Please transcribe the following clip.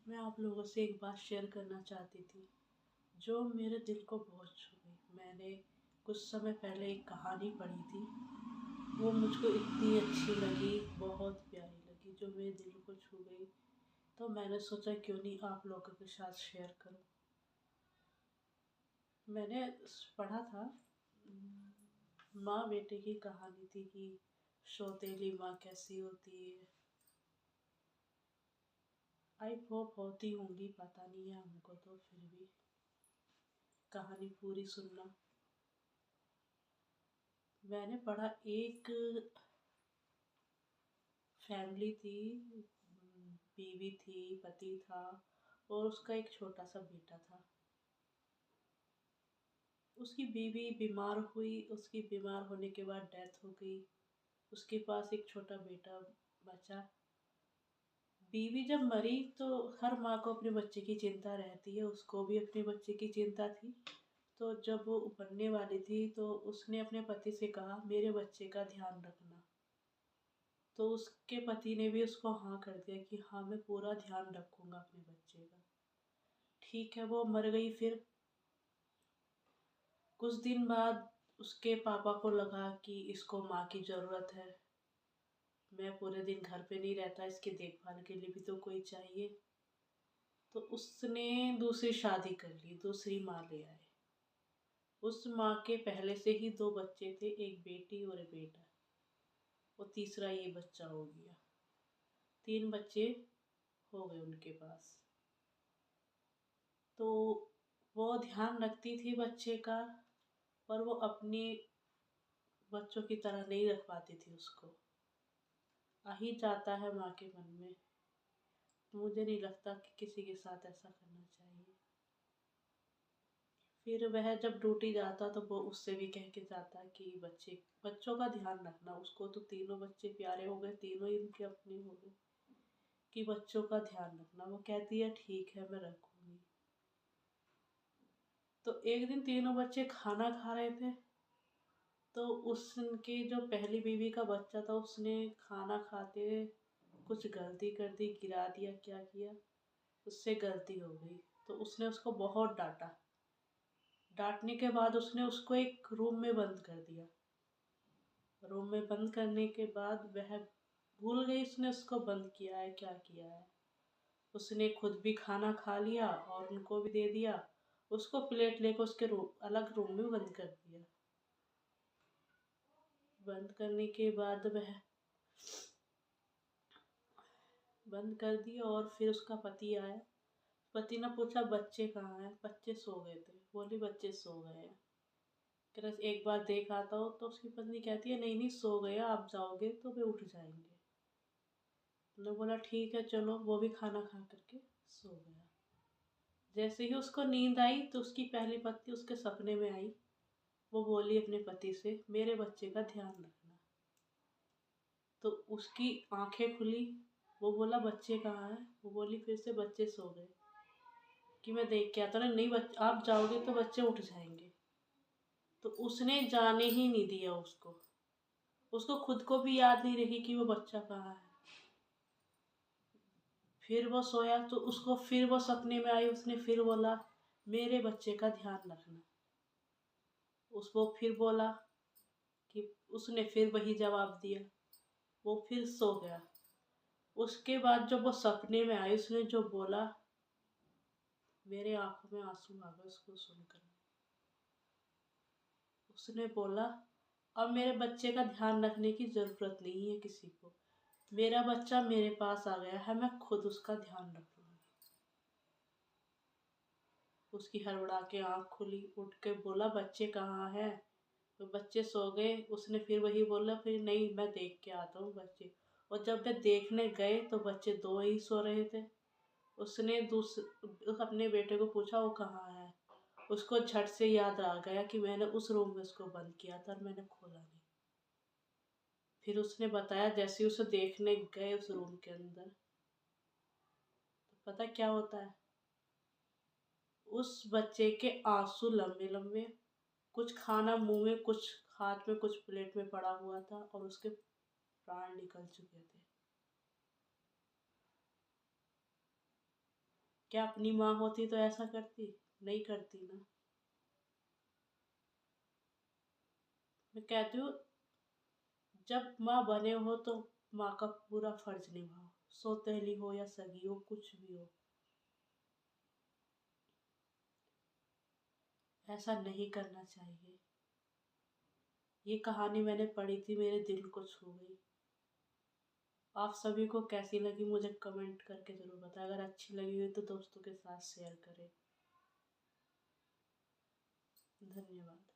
मैं आप लोगों से एक बात शेयर करना चाहती थी, जो मेरे दिल को बहुत छू गई। मैंने कुछ समय पहले एक कहानी पढ़ी थी, वो मुझको इतनी अच्छी लगी, बहुत प्यारी लगी, जो मेरे दिल को छू गई। तो मैंने सोचा क्यों नहीं आप लोगों के साथ शेयर करूं। मैंने पढ़ा था, माँ बेटे की कहानी थी कि सौतेली माँ कैसी होती है। आई होप होती होंगी, पता नहीं है हमको, तो फिर भी कहानी पूरी सुनना। मैंने पढ़ा, एक फैमिली थी, बीवी थी, पति था और उसका एक छोटा सा बेटा था। उसकी बीवी बीमार हुई, उसकी बीमार होने के बाद डेथ हो गई। उसके पास एक छोटा बेटा बचा। बीवी जब मरी तो हर माँ को अपने बच्चे की चिंता रहती है, उसको भी अपने बच्चे की चिंता थी। तो जब वो मरने वाली थी तो उसने अपने पति से कहा मेरे बच्चे का ध्यान रखना। तो उसके पति ने भी उसको हाँ कर दिया कि हाँ मैं पूरा ध्यान रखूंगा अपने बच्चे का। ठीक है, वो मर गई। फिर कुछ दिन बाद उसके पापा को लगा कि इसको माँ की ज़रूरत है, मैं पूरे दिन घर पे नहीं रहता, इसकी देखभाल के लिए भी तो कोई चाहिए। तो उसने दूसरी शादी कर ली, दूसरी माँ ले आए। उस माँ के पहले से ही दो बच्चे थे, एक बेटी और एक बेटा, और तीसरा ये बच्चा हो गया। तीन बच्चे हो गए उनके पास। तो वो ध्यान रखती थी बच्चे का, पर वो अपने बच्चों की तरह नहीं रख पाती थी उसको। आ ही जाता है माँ के मन में। मुझे नहीं लगता कि किसी के साथ ऐसा करना चाहिए। फिर वह जब ड्यूटी जाता तो वो उससे भी कह के जाता कि बच्चों का ध्यान रखना। उसको तो तीनों बच्चे प्यारे हो गए, तीनों ही उनके अपने हो गए, कि बच्चों का ध्यान रखना। वो कहती है ठीक है मैं रखूंगी। तो एक दिन तीनों बच्चे खाना खा रहे थे, तो उसके जो पहली बीवी का बच्चा था उसने खाना खाते हुए कुछ गलती कर दी, गिरा दिया, क्या किया, उससे गलती हो गई। तो उसने उसको बहुत डांटा। डांटने के बाद उसने उसको एक रूम में बंद कर दिया। रूम में बंद करने के बाद वह भूल गई उसने उसको बंद किया है, क्या किया है। उसने खुद भी खाना खा लिया और उनको भी दे दिया। उसको प्लेट लेकर उसके अलग रूम में बंद कर दिया। बंद करने के बाद वह बंद कर दिया और फिर उसका पति आया। पति ने पूछा बच्चे कहाँ हैं। बच्चे सो गए थे। बोली बच्चे सो गए हैं। कह रहा एक बार देख आता हो। तो उसकी पत्नी कहती है नहीं नहीं सो गए, आप जाओगे तो वे उठ जाएंगे। तो बोला ठीक है चलो। वो भी खाना खा करके सो गया। जैसे ही उसको नींद आई तो उसकी पहली पत्नी उसके सपने में आई। वो बोली अपने पति से मेरे बच्चे का ध्यान रखना। तो उसकी आंखें खुली। वो बोला बच्चे कहाँ हैं। वो बोली फिर से बच्चे सो गए, कि मैं देख के आता ना। नहीं आप जाओगे तो बच्चे उठ जाएंगे। तो उसने जाने ही नहीं दिया उसको। उसको खुद को भी याद नहीं रही कि वो बच्चा कहाँ है। फिर वो सोया तो उसको फिर वो सपने में आई। उसने फिर बोला मेरे बच्चे का ध्यान रखना। उसको फिर बोला कि उसने फिर वही जवाब दिया। वो फिर सो गया। उसके बाद जब वो सपने में आई उसने जो बोला, मेरे आंखों में आंसू आ गए उसको सुनकर। उसने बोला अब मेरे बच्चे का ध्यान रखने की ज़रूरत नहीं है किसी को। मेरा बच्चा मेरे पास आ गया है, मैं खुद उसका ध्यान रखूंगी। उसकी हड़बड़ा के आँख खुली। उठ के बोला बच्चे कहाँ हैं। तो बच्चे सो गए। उसने फिर वही बोला फिर नहीं मैं देख के आता हूँ बच्चे। और जब वे देखने गए तो बच्चे दो ही सो रहे थे। उसने अपने बेटे को पूछा वो कहाँ है। उसको झट से याद आ गया कि मैंने उस रूम में उसको बंद किया था और मैंने खोला नहीं। फिर उसने बताया जैसे उसे देखने गए उस रूम के अंदर, तो पता क्या होता है, उस बच्चे के आंसू लंबे लंबे, कुछ खाना मुंह में, कुछ हाथ में, कुछ प्लेट में पड़ा हुआ था और उसके प्राण निकल चुके थे। क्या अपनी माँ होती तो ऐसा करती? नहीं करती ना। मैं कहती हूँ जब माँ बने हो तो माँ का पूरा फर्ज निभाओ, सौतेली हो या सगी हो, कुछ भी हो। ऐसा नहीं करना चाहिए। ये कहानी मैंने पढ़ी थी, मेरे दिल को छू गई। आप सभी को कैसी लगी मुझे कमेंट करके ज़रूर बताएं। अगर अच्छी लगी हुई तो दोस्तों के साथ शेयर करें। धन्यवाद।